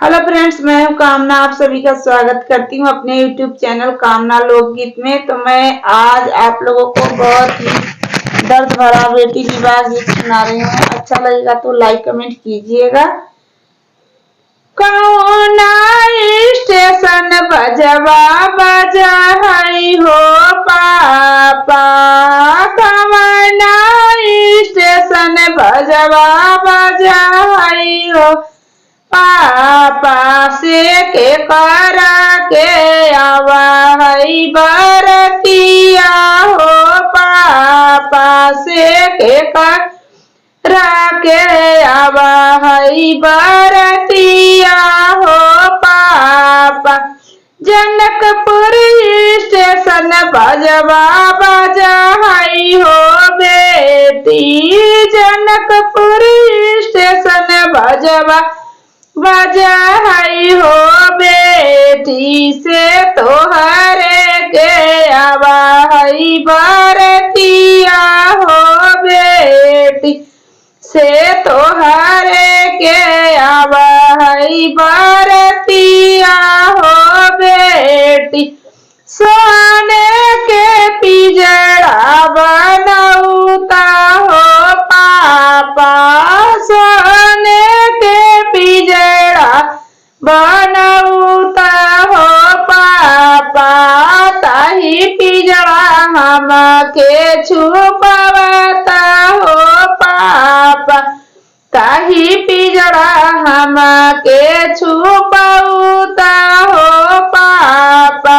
Hello friends, मैं हूं कामना। आप सभी का स्वागत करती हूं अपने यूट्यूब चैनल कामना लोकगीत में। तो मैं आज आप लोगों को बहुत ही दर्द भरा बेटी विवाह गीत सुना रही हूँ। अच्छा लगेगा तो लाइक कमेंट कीजिएगा। कौना स्टेशन बजवा बजा हई हो पापा, कौना स्टेशन बजवा बजा हई हो पापा, से के करा के आवा हई बरतिया हो पापा, से के करा के आवा हई बरतिया हो पापा। जनकपुर स्टेशन बजवा बजा हई हो बेटी, जनकपुर स्टेशन बजवा बजा हई हो बेटी, से तोहरे के आवा हई बरतिया हो बेटी, से तोहरे के आवा हई बरतिया हो बेटी। सोने के पिजड़ा बनौता हो पापा, सोने के पिजड़ा बनौता हो पापा, ताही पिजड़ा हमके छुपावता हो पापा, ताही पिजड़ा हमके छुपावता हो पापा।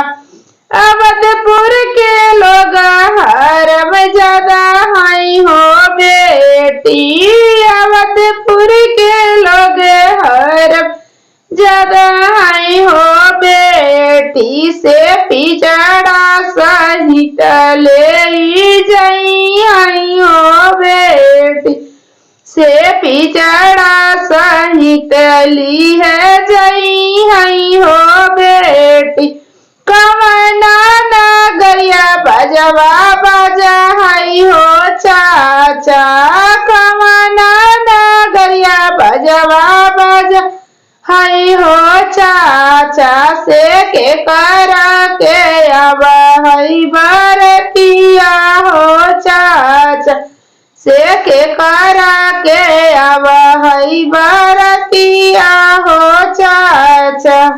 अवधपुर के लोग हरम ज्यादा हई हो बेटी, अवधपुर के लोग हरम ज्यादा हई हो बेटी, से पिजड़ा सहित ले जाई हई हो बेटी, से पिजड़ा सहित ली है जाई हई हो बेटी। कवना नगरिया बजवा बजा हई हो चाचा, कवना नगरिया बजवा बजा हई हो चाचा, से के करा के आवा हई बरतिया हो चाचा, से के करा के आवा हई बरतिया हो चाचा।